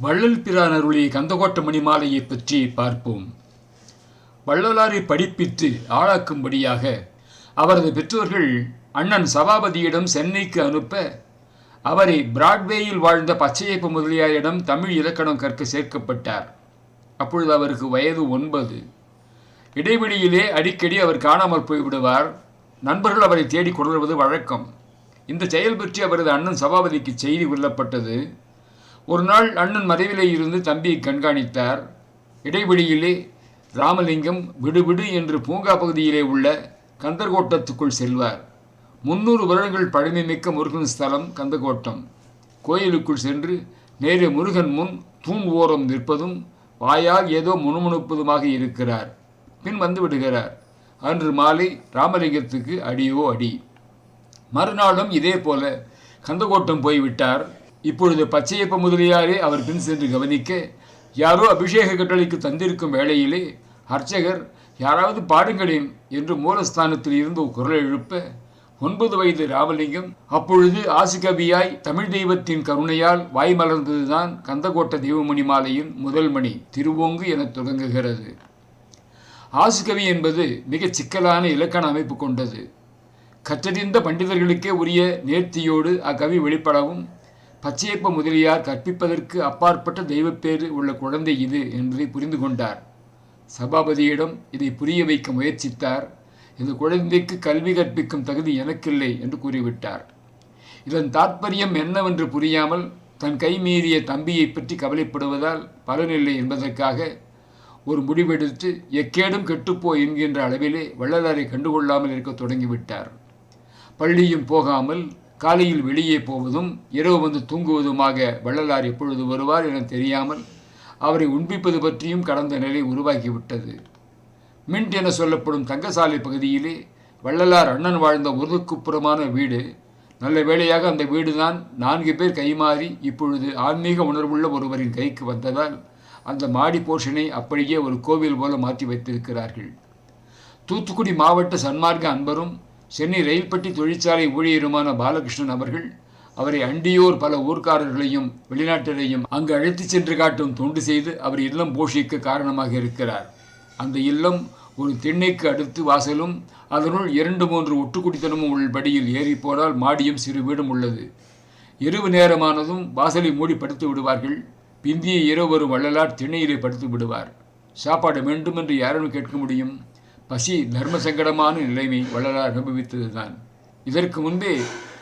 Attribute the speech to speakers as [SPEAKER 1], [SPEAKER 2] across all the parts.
[SPEAKER 1] வள்ளல் பிரான் அருளிய கந்தகோட்ட மணிமாலையை பற்றி பார்ப்போம். வள்ளலாரை படிப்பித்து ஆளாக்கும்படியாக அவரது பெற்றோர்கள் அண்ணன் சபாபதியிடம் சென்னைக்கு அனுப்ப, அவரை பிராட்வேயில் வாழ்ந்த பச்சையப்ப முதலியாரிடம் தமிழ் இலக்கணம் கற்க சேர்க்கப்பட்டார். அப்பொழுது அவருக்கு வயது 9. இடைவெளியிலே அடிக்கடி அவர் காணாமல் போய்விடுவார். நண்பர்கள் அவரை தேடி கொள்வது வழக்கம். இந்த செயல் பற்றி அவரது அண்ணன் சபாபதிக்கு செய்தி கொள்ளப்பட்டது. ஒரு நாள் அண்ணன் மறைவிலே இருந்து தம்பியை கண்காணித்தார். இடைவெளியிலே ராமலிங்கம் விடுவிடு என்று பூங்கா பகுதியிலே உள்ள கந்தர்கோட்டத்துக்குள் செல்வார். 300 வருடங்கள் பழமைமிக்க முருகன் ஸ்தலம் கந்தகோட்டம். கோயிலுக்குள் சென்று நேரே முருகன் முன் தூண் ஓரம் நிற்பதும் வாயால் ஏதோ முணுமுணுப்பதுமாக இருக்கிறார். பின் வந்து விடுகிறார். அன்று மாலை ராமலிங்கத்துக்கு அடியோ அடி. மறுநாளும் இதே போல கந்தகோட்டம் போய்விட்டார். இப்பொழுது பச்சையப்ப முதலியாரே அவர் பின் சென்று கவனிக்க, யாரோ அபிஷேக கட்டளைக்கு தந்திருக்கும் வேளையிலே அர்ச்சகர் யாராவது பாடுங்களேன் என்று மூலஸ்தானத்தில் இருந்து குரல் எழுப்ப, 9 வயது ராமலிங்கம் அப்பொழுது ஆசுகவியாய் தமிழ் தெய்வத்தின் கருணையால் வாய் மலர்ந்ததுதான் கந்தகோட்ட தெய்வமணி மாலையின் முதல் மணி திருவோங்கு என தொடங்குகிறது. ஆசுகவி என்பது மிகச் சிக்கலான இலக்கண அமைப்பு கொண்டது. கற்றறிந்த பண்டிதர்களுக்கே உரிய நேர்த்தியோடு அக்கவி வெளிப்படவும், பச்சையப்ப முதலியார் கற்பிப்பதற்கு அப்பாற்பட்ட தெய்வப்பேறு உள்ள குழந்தை இது என்பதை புரிந்து கொண்டார். சபாபதியிடம் இதை புரிய வைக்க முயற்சித்தார். இந்த குழந்தைக்கு கல்வி கற்பிக்கும் தகுதி எனக்கில்லை என்று கூறிவிட்டார். இதன் தாற்பயம் என்னவென்று புரியாமல் தன் கை மீறிய தம்பியை பற்றி கவலைப்படுவதால் பலனில்லை என்பதற்காக ஒரு முடிவெடுத்து எக்கேடும் கெட்டுப்போ என்கின்ற அளவிலே வள்ளலாரை கண்டுகொள்ளாமல் இருக்க தொடங்கிவிட்டார். பள்ளியும் போகாமல் காலையில் வெளியே போவதும் இரவு வந்து தூங்குவதுமாக வள்ளலார் எப்பொழுது வருவார் என தெரியாமல் அவரை உண்பிப்பது பற்றியும் கடந்த நிலை உருவாக்கிவிட்டது. மின்ட் என சொல்லப்படும் தங்கசாலை பகுதியிலே வள்ளலார் அண்ணன் வாழ்ந்த ஒதுக்குப்புறமான வீடு. நல்ல வேளையாக அந்த வீடுதான் 4 பேர் கைமாறி இப்பொழுது ஆன்மீக உணர்வுள்ள ஒருவரின் கைக்கு வந்ததால் அந்த மாடி போர்ஷனை அப்படியே ஒரு கோவில் போல மாற்றி வைத்திருக்கிறார்கள். தூத்துக்குடி மாவட்ட சன்மார்க்க அன்பரும் சென்னை ரயில்பட்டி தொழிற்சாலை ஊழியருமான பாலகிருஷ்ணன் அவர்கள் அவரை அண்டியோர் பல ஊர்க்காரர்களையும் வெளிநாட்டிலையும் அங்கு அழைத்துச் சென்று காட்டும் தொண்டு செய்து அவர் இல்லம் போஷிக்க காரணமாக இருக்கிறார். அந்த இல்லம் ஒரு திண்ணைக்கு அடுத்து வாசலும் அதனுள் 2-3 ஒட்டுக்குடித்தனமும் உள்ளபடியில் ஏறி போனால் மாடியும் சிறு வீடும் உள்ளது. இரவு நேரமானதும் வாசலை மூடி படுத்து விடுவார்கள். பிந்திய இரவு வரும் வள்ளலார் திண்ணையிலே படுத்து விடுவார். சாப்பாடு வேண்டும் என்று யாரும் கேட்க முடியும்? பசி தர்ம சங்கடமான நிலைமை வள்ளலார் அனுபவித்ததுதான். இதற்கு முன்பே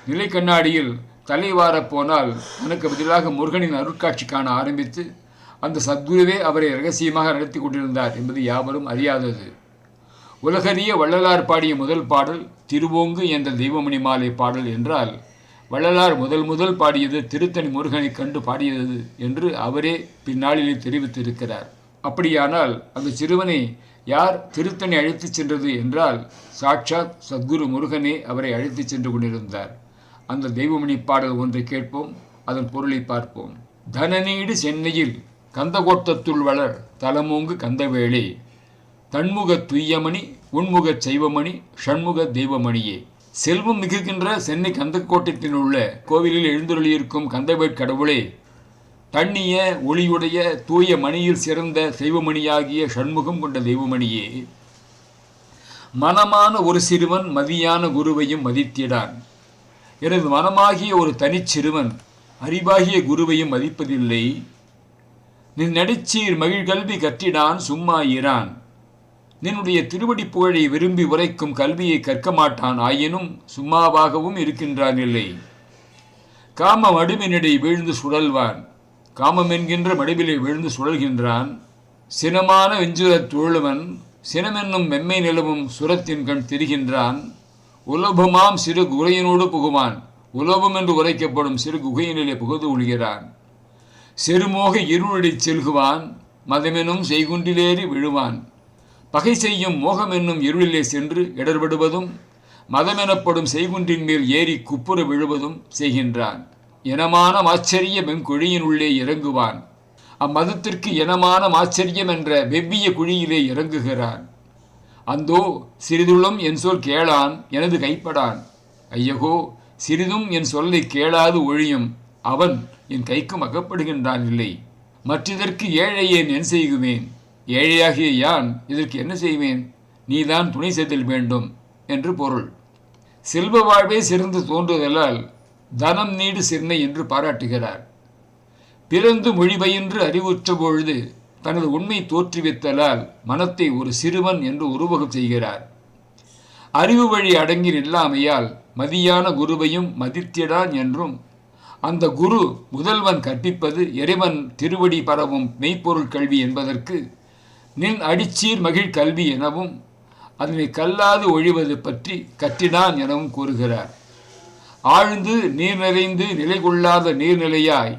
[SPEAKER 1] நிலை கண்ணாடியில் தலைவார போனால் தனக்கு பதிலாக முருகனின் அருட்காட்சி காண ஆரம்பித்து அந்த சத்குருவே அவரை ரகசியமாக நடத்தி கொண்டிருந்தார் என்பது யாவரும் அறியாதது. உலகறிய வள்ளலார் பாடிய முதல் பாடல் திருவோங்கு என்ற தெய்வமணி மாலை பாடல் என்றால், வள்ளலார் முதல் பாடியது திருத்தணி முருகனை கண்டு பாடியது என்று அவரே பின்னாளிலே தெரிவித்திருக்கிறார். அப்படியானால் அந்த சிறுவனை யார் திருத்தணி அழைத்துச் சென்றது என்றால், சாட்சாத் சத்குரு முருகனே அவரை அழைத்துச் சென்று கொண்டிருந்தார். அந்த தெய்வமணி பாடல் ஒன்றை கேட்போம், அதன் பொருளை பார்ப்போம். தனநீடு சென்னையில் கந்தகோட்டத்துள் வளர் தலமோங்கு கந்தவேளே, தன்முக துய்யமணி உன்முகச் செய்வமணி ஷண்முக தெய்வமணியே. செல்வம் மிகுகின்ற சென்னை கந்தக்கோட்டத்தில் உள்ள கோவிலில் எழுந்தருளியிருக்கும் கந்தவேட் கடவுளே, தண்ணிய ஒளியுடைய தூய மணியில் சிறந்த தெய்வமணியாகிய ஷண்முகம் கொண்ட தெய்வமணியே, மனமான ஒரு சிறுவன் மதியான குருவையும் மதித்திடான். எனது மனமாகிய ஒரு தனிச்சிறுவன் அறிவாகிய குருவையும் மதிப்பதில்லை. நின் நடிச்சீர் மகிழ்கல்வி கற்றிடான் சும்மா இரான். நின்னுடைய திருவடி புகழை விரும்பி உரைக்கும் கல்வியை கற்க மாட்டான், ஆயினும் சும்மாவாகவும் இருக்கின்றான் இல்லை. காம மடுவினிடை வீழ்ந்து சுழல்வான், காமம் என்கின்ற மடுவிலை விழுந்து சுழல்கின்றான். சினமான வெஞ்சுரத் தொழுவன் சினமென்னும் மெம்மை நிலவும் சுரத்தின் கண் திரிகின்றான். உலபமாம் சிறு குகையினோடு புகுவான், உலபம் என்று உரைக்கப்படும் சிறு குகையினிலே புகுது ஒழுகிறான். செருமோக இருளடி செல்குவான், மதமெனும் செய்குன்றிலேறி விழுவான். பகை செய்யும் மோகம் என்னும் இருளிலே சென்று இடர்படுவதும் மதமெனப்படும் செய்குன்றின் மேல் ஏறி குப்புற விழுவதும் செய்கின்றான். இனமான ஆச்சரிய வெங்குழியின் உள்ளே இறங்குவான். அம்மதத்திற்கு இனமான ஆச்சரியம் என்ற வெவ்விய குழியிலே இறங்குகிறான். அந்தோ சிறிதுளும் என் சொல் கேளான் எனது கைப்படான். ஐயகோ சிறிதும் என் சொல்லை கேளாது ஒழியும் அவன் என் கைக்கும் அகப்படுகின்றான் இல்லை. மற்றதற்கு ஏழையேன் என் செய்குவேன், ஏழையாகிய யான் இதற்கு என்ன செய்வேன், நீதான் துணை செய்தல் வேண்டும் என்று பொருள். செல்வ வாழ்வே சிறந்து தோன்றுதலால் தனம் நீடு சிறுமை என்று பாராட்டுகிறார். பிறந்து மொழி பயின்று அறிவுற்ற பொழுது தனது உண்மை தோற்றுவித்தலால் மனத்தை ஒரு சிறுவன் என்று உருவகம் செய்கிறார். அறிவு வழி அடங்கி நில்லாமையால் மதியான குருவையும் மதித்திடான் என்றும், அந்த குரு முதல்வன் கற்பிப்பது இறைவன் திருவடி பரவும் மெய்ப்பொருள் கல்வி என்பதற்கு நின் அடிச்சீர் மகிழ் கல்வி எனவும், அதனை கல்லாது ஒழிவது பற்றி கற்றினான் எனவும் கூறுகிறார். ஆழ்ந்து நீர் நிறைந்து நிலை கொள்ளாத நீர்நிலையாய்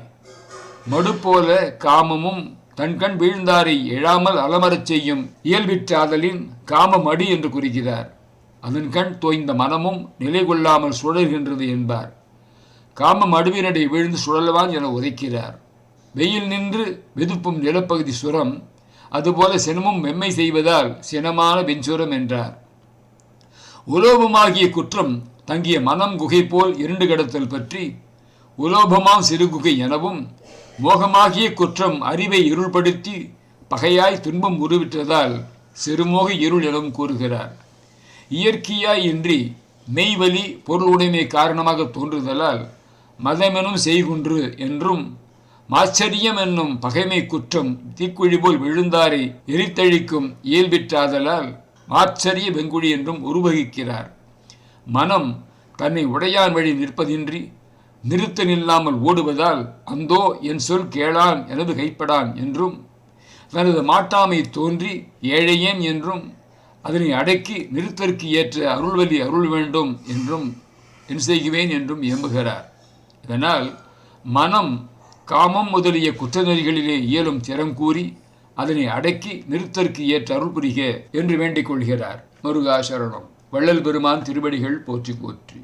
[SPEAKER 1] மடுப்போல காமமும் தன்கண் வீழ்ந்தாரை எழாமல் அலமரச் செய்யும் இயல்பிற்றாதலின் காம மடி என்று கூறுகிறார். அதன் கண் தோய்ந்த மனமும் நிலை கொள்ளாமல் சுழல்கின்றது என்பார். காம மடுவினடை வீழ்ந்து சுழல்வான் என உரைக்கிறார். வெயில் நின்று வெதுப்பும் நிலப்பகுதி சுரம், அதுபோல சினமும் மெம்மை செய்வதால் சினமான வெஞ்சுரம் என்றார். உலோபமாகிய குற்றம் தங்கிய மனம் குகை போல் இருண்டு கிடத்தல் பற்றி உலோபமாம் சிறுகுகை எனவும், மோகமாகிய குற்றம் அறிவை இருள்படுத்தி பகையாய் துன்பம் உருவிட்டதால் சிறுமோக இருள் எனவும் கூறுகிறார். இயற்கையாய் இன்றி மெய்வலி பொருளுடைமை காரணமாக தோன்றுதலால் மதமெனும் செய்குன்று என்றும், மாச்சரியம் என்னும் பகைமை குற்றம் தீக்குழி போல் விழுந்தாரை எரித்தழிக்கும் இயல்பிற்றாதலால் மாச்சரிய வெங்குழி என்றும் உருவகிக்கிறார். மனம் தன்னை உடையான் வழி நிற்பதின்றி நிறுத்த நில்லாமல் ஓடுவதால் அந்தோ என் சொல் கேளான் எனது கைப்படான் என்றும், தனது மாட்டாமை தோன்றி ஏழையேன் என்றும், அதனை அடக்கி நிறுத்தற்கு ஏற்ற அருள்வலி அருள் வேண்டும் என்றும் என் செய்குவேன் என்றும் எம்புகிறார். இதனால் மனம் காமம் முதலிய குற்றநெறிகளிலே இயலும் திறம் கூறி அதனை அடக்கி நிறுத்தற்கு ஏற்ற அருள் புரிக என்று வேண்டிக் கொள்கிறார். முருகா சரணம். வள்ளல் பெருமான் திருவடிகள் போற்றி போற்றி.